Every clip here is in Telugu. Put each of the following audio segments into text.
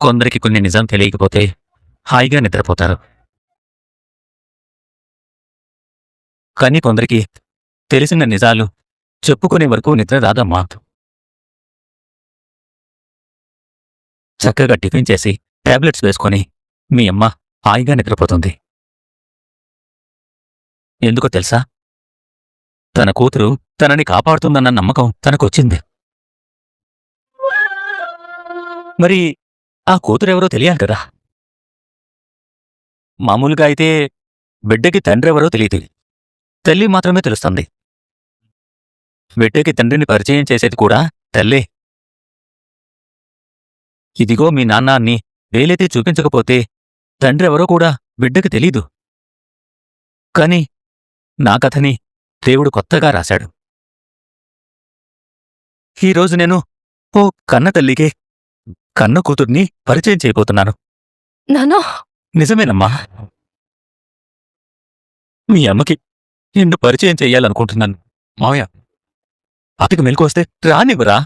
కొందరికి కొన్ని నిజం తెలియకపోతే హాయిగా నిద్రపోతారు. కానీ కొందరికి తెలిసిన నిజాలు చెప్పుకునే వరకు నిద్ర రాదమ్మా. చక్కగా టిఫిన్ చేసి టాబ్లెట్స్ వేసుకొని మీ అమ్మ హాయిగా నిద్రపోతుంది. ఎందుకో తెలుసా? తన కూతురు తనని కాపాడుతుందన్న నమ్మకం తనకొచ్చింది. మరి ఆ కూతురెవరో తెలియాలి కదా. మామూలుగా అయితే బిడ్డకి తండ్రెవరో తెలియదు, తల్లి మాత్రమే తెలుస్తుంది. బిడ్డకి తండ్రిని పరిచయం చేసేది కూడా తల్లే. ఇదిగో మీ నాన్న అన్ని వేలైతే చూపించకపోతే తండ్రెవరో కూడా బిడ్డకి తెలీదు. కాని నా కథని దేవుడు కొత్తగా రాశాడు. ఈరోజు నేను ఓ కన్న తల్లికే కన్న కూతుర్ని పరిచయం చేయబోతున్నాను. నానా, నిజమేనమ్మా. మీ అమ్మకి నిన్ను పరిచయం చెయ్యాలనుకుంటున్నాను. మావయ్య, అతికి మెలకు వస్తే రానివ్వరా?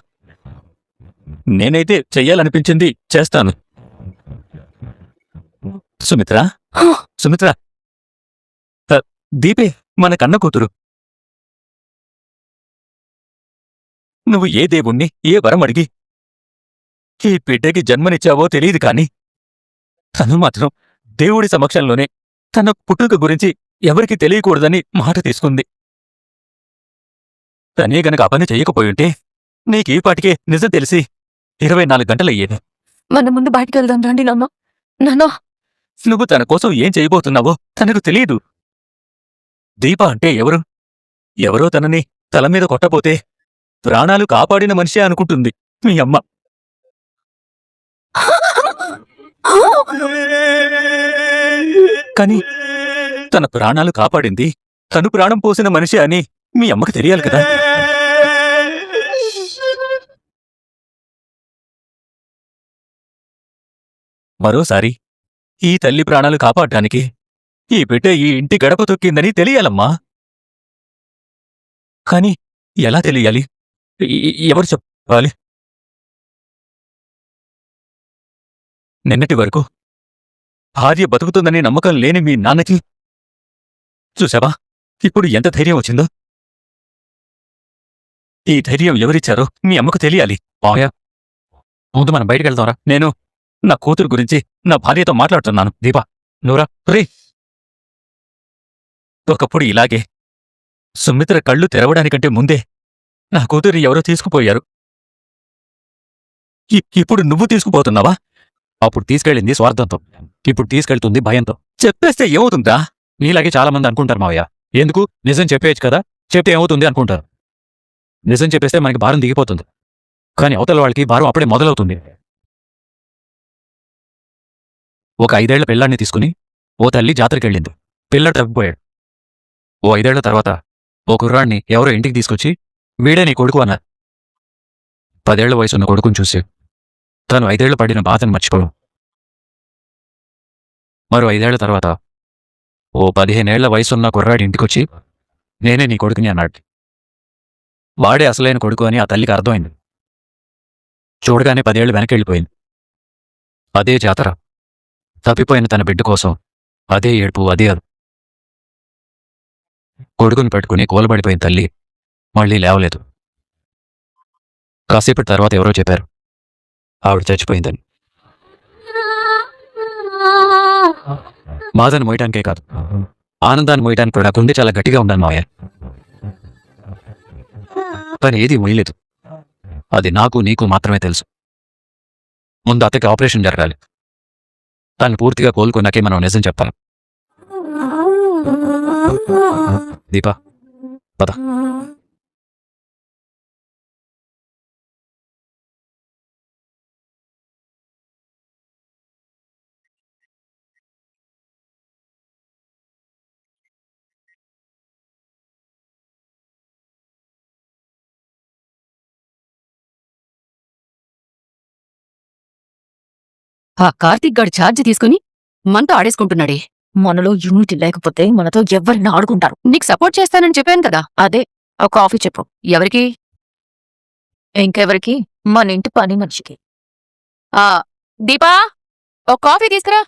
నేనైతే చెయ్యాలనిపించింది చేస్తాను. సుమిత్ర, సుమిత్ర, దీపే మన కన్న కూతురు. నువ్వు ఏ దేవుణ్ణి ఏ వరం అడిగి ఈ బిడ్డకి జన్మనిచ్చావో తెలియదు కాని తను మాత్రం దేవుడి సమక్షంలోనే తన పుట్టుక గురించి ఎవరికి తెలియకూడదని మాట తీసుకుంది. తనే గనక ఆ పని చెయ్యకపోయుంటే నీకీపాటికే నిజం తెలిసి 24 గంటలయ్యేది. మన ముందు బయటికి వెళ్దాం రండి నాన్న. నాన్నా, నువ్వు తన కోసం ఏం చేయబోతున్నావో తనకు తెలియదు. దీప అంటే ఎవరు? ఎవరో తనని తలమీద కొట్టబోతే ప్రాణాలు కాపాడిన మనిషే అనుకుంటుంది మీ అమ్మ. కాని తన ప్రాణాలు కాపాడింది తను ప్రాణం పోసిన మనిషి అని మీ అమ్మకి తెలియాలి కదా. మరోసారి ఈ తల్లి ప్రాణాలు కాపాడటానికి ఈ బిడ్డ ఈ ఇంటి గడప తొక్కిందని తెలియాలమ్మా. కాని ఎలా తెలియాలి? ఎవరు చెప్పాలి? నిన్నటి వరకు భార్య బతుకుతుందని నమ్మకం లేని మీ నాన్నకి చూసావా ఇప్పుడు ఎంత ధైర్యం వచ్చిందో? ఈ ధైర్యం ఎవరిచ్చారో మీ అమ్మకు తెలియాలి. మావయ్య, ముందు మనం బయటికి వెళ్దాంరా. నేను నా కూతురు గురించి నా భార్యతో మాట్లాడుతున్నాను. దీపా, నూరా, రే. ఒకప్పుడు ఇలాగే సుమిత్ర కళ్ళు తెరవడానికంటే ముందే నా కూతురు ఎవరో తీసుకుపోయారు. ఇప్పుడు నువ్వు తీసుకుపోతున్నావా? అప్పుడు తీసుకెళ్ళింది స్వార్థంతో, ఇప్పుడు తీసుకెళ్తుంది భయంతో. చెప్పేస్తే ఏమవుతుందా? నీలాగే చాలా మంది అనుకుంటారు మావయ్య. ఎందుకు? నిజం చెప్పేయచ్చు కదా, చెప్తే ఏమవుతుంది అనుకుంటారు. నిజం చెప్పేస్తే మనకి భారం దిగిపోతుంది, కానీ అవతల వాళ్ళకి భారం అప్పుడే మొదలవుతుంది. ఒక 5 ఏళ్ల పిల్లాన్ని తీసుకుని ఓ తల్లి జాతరకెళ్ళింది. పిల్లడు తప్పిపోయాడు. ఓ 5 ఏళ్ల తర్వాత ఓ కుర్రాడిని ఎవరో ఇంటికి తీసుకొచ్చి వీడే నీ కొడుకు అన్నారు. 10 ఏళ్ల వయసున్న కొడుకుని చూసి తను 5 ఏళ్లు పడిన బాధను మర్చిపోవడం. మరో 5 ఏళ్ల తర్వాత ఓ 15 ఏళ్ల వయసున్న కుర్రాడి ఇంటికొచ్చి నేనే నీ కొడుకుని అన్నాడు. వాడే అసలైన కొడుకు అని ఆ తల్లికి అర్థమైంది. చూడగానే 10 ఏళ్లు వెనకెళ్ళిపోయింది. అదే జాతర, తప్పిపోయిన తన బిడ్డ కోసం అదే ఏడుపు, అదే అది. కొడుకుని పెట్టుకుని కూలబడిపోయిన తల్లి మళ్ళీ లేవలేదు. కాసేపటి తర్వాత ఎవరో చెప్పారు ఆవిడ చచ్చిపోయిందని. బాధను మోయటానికే కాదు, ఆనందాన్ని మోయటానికి కూడా గుండె చాలా గట్టిగా ఉండాలి మావయ్య. కానీ ఏది మోయలేదు. అది నాకు నీకు మాత్రమే తెలుసు. ముందు అత్తకి ఆపరేషన్ జరగాలి. తను పూర్తిగా కోలుకున్నాకే మనం నిజం చెప్పాలి. దీపా, పద. ఆ కార్తీక్ గాడి ఛార్జ్ తీసుకుని మనతో ఆడేసుకుంటున్నాడే. మనలో యూనిటీ లేకపోతే మనతో ఎవరిని ఆడుకుంటారు. నీకు సపోర్ట్ చేస్తానని చెప్పాను కదా, అదే ఒక కాఫీ చెప్పు. ఎవరికి? ఇంకెవరికి? మన ఇంటి పని మనిషికి. ఆ దీపా ఓ కాఫీ తీసుకురా.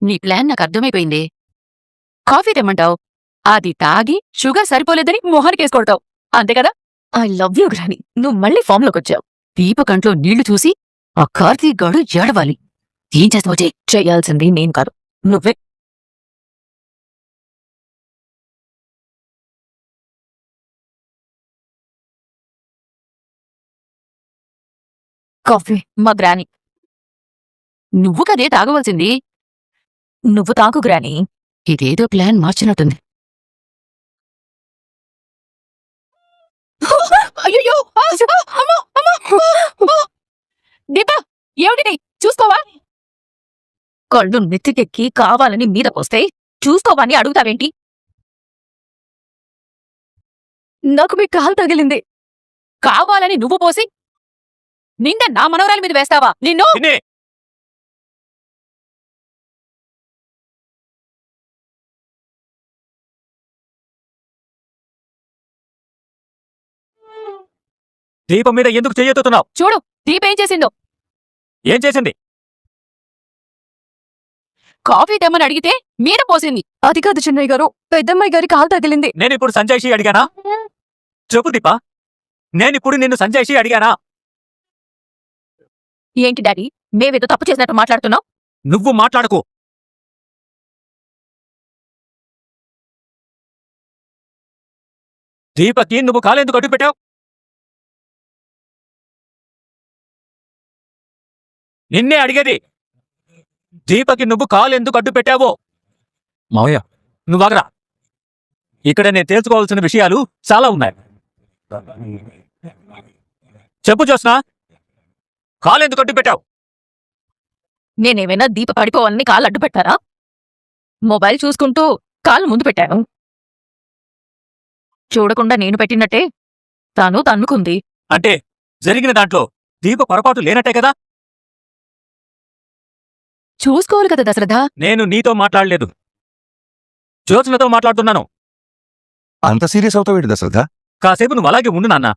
నీ ప్లాన్ నాకు అర్థమైపోయింది. కాఫీ తెమ్మంటావు, అది తాగి షుగర్ సరిపోలేదని మొహానికేసుకొడతావు, అంతే కదా? ఐ లవ్ యూ గ్రాని, నువ్వు మళ్ళీ ఫామ్లోకొచ్చావు. దీప కంట్లో నీళ్లు చూసి ఆ కార్తీక్ గాడు ఏడవాలి. ఏం చేస్తావు? చేయాల్సింది నేను కాదు, నువ్వే. కాఫీ మా గ్రాని. నువ్వు కదే తాగవలసింది. నువ్వు తాగు గ్రాని. ఇదేదో ప్లాన్ మార్చినట్టుంది. అయ్యయ్యో! అమ్మో! అమ్మో! దీపా, ఏమిటి చూసుకోవా? కళ్ళు నెత్తికెక్కి కావాలని మీదకొస్తే చూసుకోవా అని అడుగుతావేంటి? నాకు మీ కాలు తగిలింది. కావాలని నువ్వు పోసి నింద నా మనవరాలి మీద వేస్తావా? నిన్ను పిన్ని దీపం మీద ఎందుకు చెయ్యెత్తుతున్నావు? చూడు, దీప ఏం చేసిందో. ఏం చేసింది? కాఫీ తెమ్మని అడిగితే మీద పోసింది. అది కాదు చిన్నయ్య గారు, పెద్దమ్మాయి గారి కాలు తగిలింది. నేనిప్పుడు సంజయ్షి అడిగానా? చెప్పు దీపా, నేనిప్పుడు నిన్ను సంజయ్షి అడిగానా? ఏంటి డాడీ, మేమేదో తప్పు చేసినట్టు మాట్లాడుతున్నావు? నువ్వు మాట్లాడకు. దీపకి నువ్వు కాలెందుకు అడ్డు పెట్టావు? నిన్నే అడిగేది. దీపకి నువ్వు కాలెందుకు అడ్డు పెట్టావో మావయ్య, నువ్వాగరా. ఇక్కడ నేను తెలుసుకోవాల్సిన విషయాలు చాలా ఉన్నాయి. చెప్పు జోస్నా, కాలెందుకు అడ్డు పెట్టావు? నేనేమైనా దీప పడిపోవాలని కాలు అడ్డు పెట్టారా? మొబైల్ చూసుకుంటూ కాలు ముందు పెట్టాను. చూడకుండా నేను పెట్టినట్టే తాను తన్నుకుంది. అంటే జరిగిన దాంట్లో దీప పొరపాటు లేనట్టే కదా? చూసుకోవాలి కదా దశరథ. నేను నీతో మాట్లాడలేదు, జ్యోత్స్నతో మాట్లాడుతున్నాను. అంత సీరియస్ అవుతావేంటి దశరథ? కాసేపు నువ్వు అలాగే ఉండు నాన్న.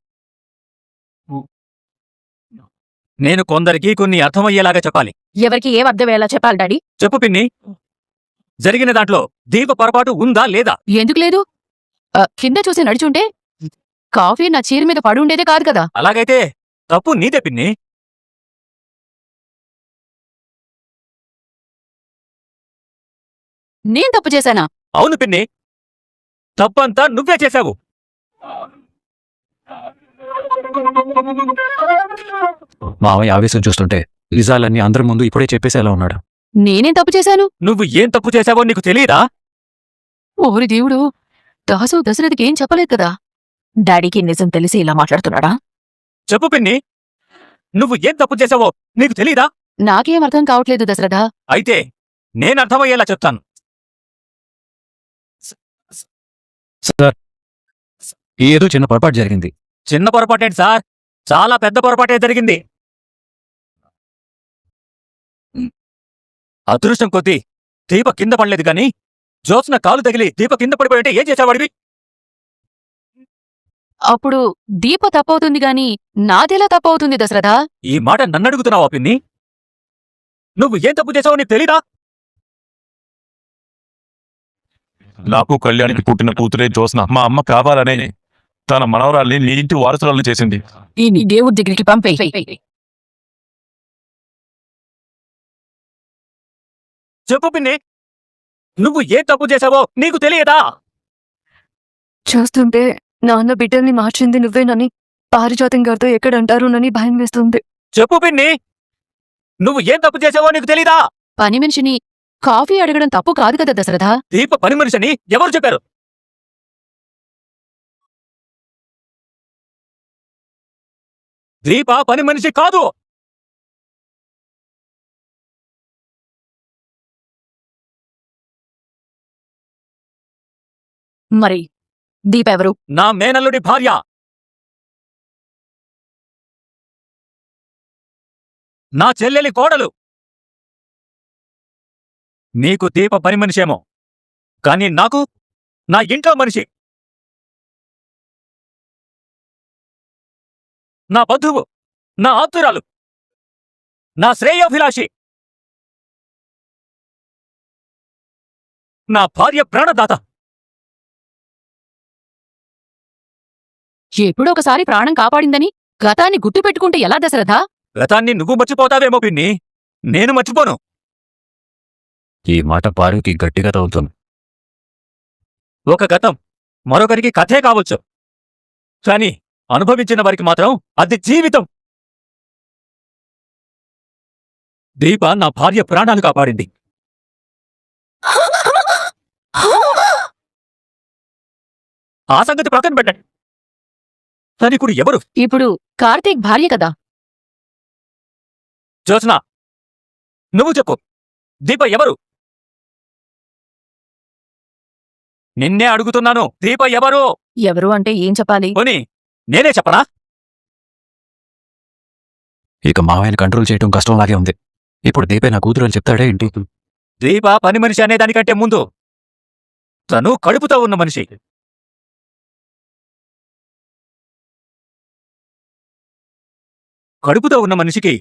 నేను కొందరికి కొన్ని అర్థమయ్యేలాగా చెప్పాలి. ఎవరికి ఏం అర్థమయ్యేలా చెప్పాలి డాడీ? చెప్పు పిన్ని, జరిగిన దాంట్లో దీప పొరపాటు ఉందా లేదా? ఎందుకు లేదు? కింద చూసి నడిచుంటే కాఫీ నా చీర మీద పడి ఉండేదే కాదు కదా. అలాగైతే తప్పు నీదే పిన్ని. నేను తప్పు చేశానా? అవును పిన్ని, తప్పంతా నువ్వే చేశావు. మావయ్య ఆవేశం చూస్తుంటే నిజాలన్నీ అందరి ముందు ఇప్పుడే చెప్పేసేలా ఉన్నాడు. నేనేం తప్పు చేశాను? నువ్వు ఏం తప్పు చేశావో నీకు తెలియదా? ఓరి దేవుడు, దాసు దశరథకి ఏం చెప్పలేదు కదా. డాడీకి నిజం తెలిసి ఇలా మాట్లాడుతున్నాడా? చెప్పు పిన్ని, నువ్వు ఏం తప్పు చేశావో నీకు తెలీదా? నాకేం అర్థం కావట్లేదు దశరథ. అయితే నేను అర్థమయ్యేలా చెప్తాను. సార్, ఏదో చిన్న పొరపాటు జరిగింది. చిన్న పొరపాటేంటి సార్, చాలా పెద్ద పొరపాటే జరిగింది. అదృష్టం కొద్దీ దీప కింద పడలేదు గాని జ్యోత్స్న కాలు తగిలి దీప కింద పడిపోయింటే ఏం చేసేవాడివి? అప్పుడు దీప తప్పవుతుంది గాని నాదెలా తప్పవుతుంది దశరథ? ఈ మాట నన్నడుగుతున్నావా పిన్ని? నువ్వు ఏం తప్పు చేసావో నీకు తెలీదా? నాకు కళ్యాణికి పుట్టిన కూతురే జ్యోత్స్న. మా అమ్మ కావాలనే తన మనవరాల్ని నీ ఇంటి వారసురాలను చేసింది. ఈ నీ దేవుడి దగ్గరికి పంపేయ్. చెప్పు పిన్ని, నువ్వు ఏం తప్పు చేసావో నీకు తెలియదా? చూస్తుంటే నాన్న బిడ్డల్ని మార్చింది నువ్వేనని పారిజాతం గారితో ఎక్కడంటారోనని భయం వేస్తుంది. చెప్పు పిన్ని, నువ్వు ఏం తప్పు చేసావో నీకు తెలీదా? పని మనిషిని కాఫీ అడగడం తప్పు కాదు కదా దశరథ. దీప పని మనిషిని ఎవరు చెప్పారు? దీప పని మనిషి కాదు. మరి దీప ఎవరు? నా మేనల్లుడి భార్య. నా చెల్లెలి కోడలు. నీకు దీప పని మనిషేమో, కానీ నాకు నా ఇంట్లో మనిషి, నా బంధువు, నా ఆప్తురాలు. నా శ్రేయోభిలాషి, నా భార్య ప్రాణదాత. ఎప్పుడో ఒకసారి ప్రాణం కాపాడిందని గతాన్ని గుర్తుపెట్టుకుంటే ఎలా దశరథ? గతాన్ని నువ్వు మర్చిపోతావేమో పిన్ని, నేను మర్చిపోను. ఈ మాట పారుకి గట్టిగా తగులుతుంది. ఒక గతం మరొకరికి కథే కావచ్చు, కాని అనుభవించిన వారికి మాత్రం అది జీవితం. దీప నా భార్య ప్రాణాలు కాపాడింది. ఆ సంగతి ప్రక్కన పెట్టండి. తనికుడు ఎవరు? ఇప్పుడు కార్తీక్ భార్య కదా. జ్యోత్స్న, నువ్వు చెప్పు, దీప ఎవరు? నిన్నే అడుగుతున్నాను, దీప ఎవరు? ఎవరు అంటే ఏం చెప్పాలి? పోనీ నేనే చెప్పనా? ఇక మావయ్యని కంట్రోల్ చేయటం కష్టంలాగే ఉంది. ఇప్పుడు దీపే నా కూతురు అని చెప్తాడే ఏంటి? దీప పని మనిషి అనే దానికంటే ముందు తను కడుపుతో ఉన్న మనిషి. కడుపుతో ఉన్న మనిషికి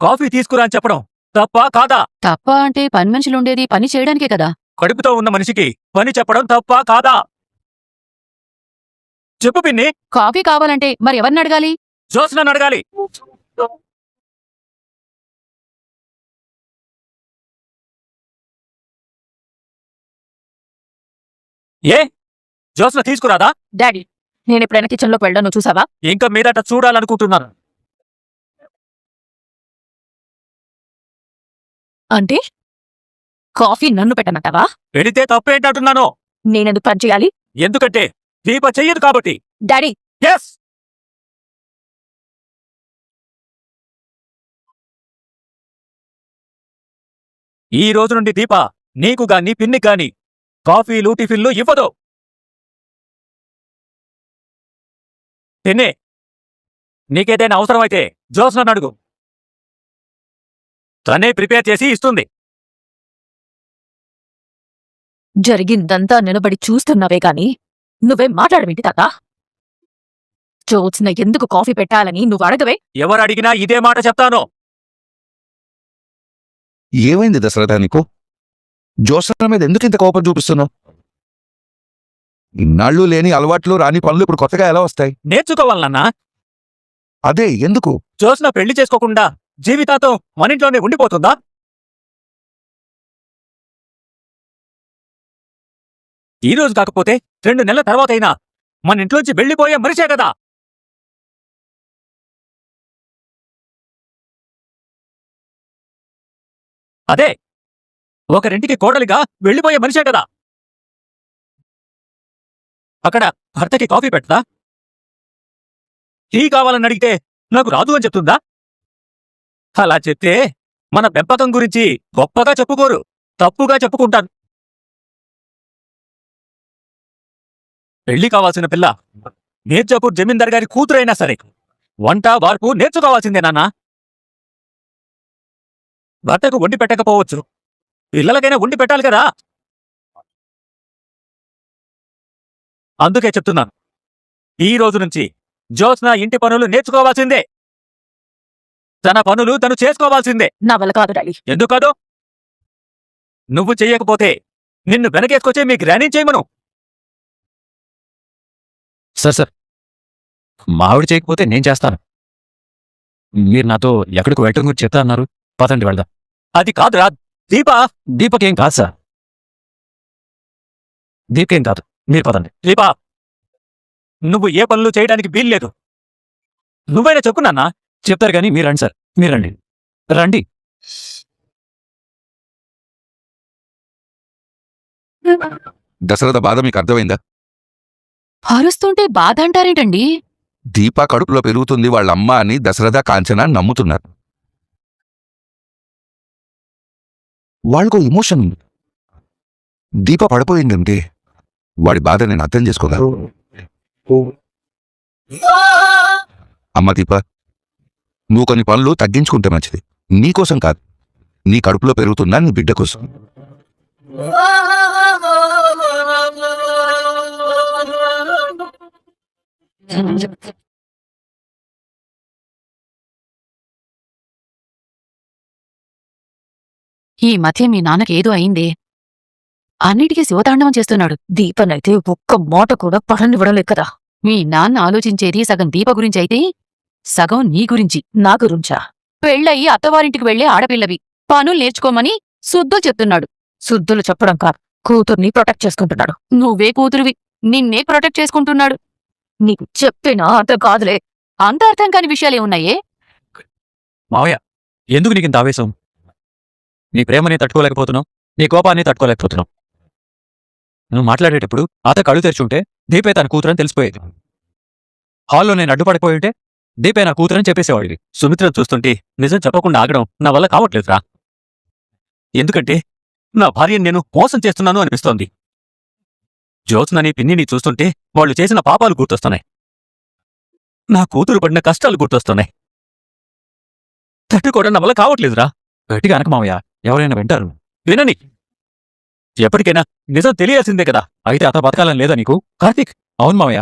కాఫీ తీసుకురా అని చెప్పడం తప్పా కాదా? తప్ప అంటే పని మనుషులుండేది పని చేయడానికే కదా. కడుపుతో ఉన్న మనిషికి పని చెప్పడం తప్పా కాదా? చెప్పు పిన్ని. కాఫీ కావాలంటే మరి ఎవరిని అడగాలి? జ్యోత్స్నను అడగాలి. ఏ జ్యోత్స్న తీసుకురాదా? డాడీ, నేనెప్పుడైనా కిచెన్లోకి వెళ్ళాను చూసావా? ఇంకా మీదట చూడాలనుకుంటున్నాను. అంటే కాఫీ నన్ను పెట్టనంటావా? పెడితే తప్పేంటంటున్నాను. నేనెందుకు పని చేయాలి? ఎందుకంటే దీప చెయ్యదు కాబట్టి. డాడీ, ఎస్, ఈ రోజు నుండి దీప నీకు గాని పిన్ని గాని కాఫీలు టిఫిన్లు ఇవ్వదు. పిన్ని, నీకేదైనా అవసరమైతే జ్యోత్స్నను అడుగు, తనే ప్రిపేర్ చేసి ఇస్తుంది. జరిగిందంతా నిలబడి చూస్తున్నావే గాని నువ్వేం మాట్లాడవేంటి తాత? జ్యోత్స్న ఎందుకు కాఫీ పెట్టాలని నువ్వు అడగవే. ఎవరు అడిగినా ఇదే మాట చెప్తాను. ఏమైంది దశరథ నీకు? జ్యోత్స్న మీద ఎందుకు ఇంత కోపం చూపిస్తున్నావు? ఇన్నాళ్ళు లేని అలవాట్లు రాని పనులు ఇప్పుడు కొత్తగా ఎలా వస్తాయి? నేర్చుకోవాలన్నా. అదే ఎందుకు? జ్యోత్స్న పెళ్లి చేసుకోకుండా జీవితాంతం మనింట్లోనే ఉండిపోతుందా? ఈ రోజు కాకపోతే 2 నెలల తర్వాతైనా మన ఇంట్లోంచి వెళ్ళిపోయే మనిషే కదా. అదే ఒకరింటికి కోడలిగా వెళ్ళిపోయే మనిషే కదా. అక్కడ భర్తకి కాఫీ పెట్టదా? టీ కావాలని అడిగితే నాకు రాదు అని చెప్తుందా? అలా చెప్తే మన పెంపకం గురించి గొప్పగా చెప్పుకోరు, తప్పుగా చెప్పుకుంటారు. పెళ్లి కావాల్సిన పిల్ల మీర్జాపూర్ జమీందార్ గారి కూతురైనా సరే వంట వార్పు నేర్చుకోవాల్సిందే నాన్నా. భర్తకు వండి పెట్టకపోవచ్చు, పిల్లలకైనా వండి పెట్టాలి కదా. అందుకే చెప్తున్నాను, ఈ రోజు నుంచి జ్యోత్స్న ఇంటి పనులు నేర్చుకోవాల్సిందే. తన పనులు తను చేసుకోవాల్సిందే. నా వల్ల కాదు డాడీ. ఎందుకు కాదు? నువ్వు చెయ్యకపోతే నిన్ను వెనకేసుకొచ్చే మీ గ్రానీ చేయమను. సార్, మావిడ చేయకపోతే నేను చేస్తాను. మీరు నాతో ఎక్కడికి వెళ్ళటం గురించి చెప్తా అన్నారు. పదండి వెళ్దాం. అది కాదురా దీపా. దీపకేం కాదు సార్, దీపకేం కాదు, మీరు పదండి. దీపా, నువ్వు ఏ పనులు చేయడానికి వీల్లేదు. నువ్వైనా చెప్పు నాన్నా. చెప్తారు కానీ మీరు రండి సార్, మీరు రండి రండి. దశరథ బాధ మీకు అర్థమైందా? అరుస్తుంటే బాధ అంటారేంటండి? దీప కడుపులో పెరుగుతుంది వాళ్ళ అమ్మ అని దశరథ కాంచన నమ్ముతున్నారు. వాళ్ళకు ఎమోషన్ ఉంది. దీప పడిపోయిందంటే వాడి బాధ నేను అర్థం చేసుకోగా. అమ్మ దీప, నువ్వు కొన్ని పనులు తగ్గించుకుంటే మంచిది. నీకోసం కాదు, నీ కడుపులో పెరుగుతున్నా నీ బిడ్డ కోసం. ఈ మధ్య మీ నాన్నకి ఏదో అయింది. అన్నిటికీ శివతాండవం చేస్తున్నాడు. దీపనైతే ఒక్క మాట కూడా పడనివ్వడం లేదు కదా. మీ నాన్న ఆలోచించేది సగం దీప గురించి అయితే సగం నీ గురించి, నా గురించా? పెళ్ళయి అత్తవారింటికి వెళ్లే ఆడపిల్లవి, పనులు నేర్చుకోమని శుద్ధులు చెప్తున్నాడు. శుద్ధులు చెప్పడం కాదు, కూతుర్ని ప్రొటెక్ట్ చేసుకుంటున్నాడు. నువ్వే కూతురువి, నిన్నే ప్రొటెక్ట్ చేసుకుంటున్నాడు. నీకు చెప్పినా అర్థం కాదులే. అంత అర్థం కాని విషయాలేమున్నాయే? మావయ్య, ఎందుకు నీకు ఇంత ఆవేశం? నీ ప్రేమని తట్టుకోలేకపోతున్నావు, నీ కోపాన్ని తట్టుకోలేకపోతున్నావు. నువ్వు మాట్లాడేటప్పుడు అత కళ్ళు తెరిచుంటే దీపే తన కూతురని తెలిసిపోయేది. హాల్లో నేను అడ్డుపడిపోయి ఉంటే దీపే నా కూతురని చెప్పేసేవాడివి. సుమిత్ర చూస్తుంటే నిజం చెప్పకుండా ఆగడం నా వల్ల కావట్లేదురా. ఎందుకంటే నా భార్యని నేను మోసం చేస్తున్నాను అనిపిస్తోంది. జ్యోత్స్నని పిన్నిని చూస్తుంటే వాళ్ళు చేసిన పాపాలు గుర్తొస్తున్నాయి. నా కూతురు పడిన కష్టాలు గుర్తొస్తున్నాయి. తట్టుకోవడం నా వల్ల కావట్లేదురా. గట్టిగా అనక మావయ్య, ఎవరైనా వింటారు. వినని. ఎప్పటికైనా నిజం తెలియాల్సిందే కదా. అయితే అత బతకాలని లేదా నీకు? కార్తీక్, అవును మావయ్య,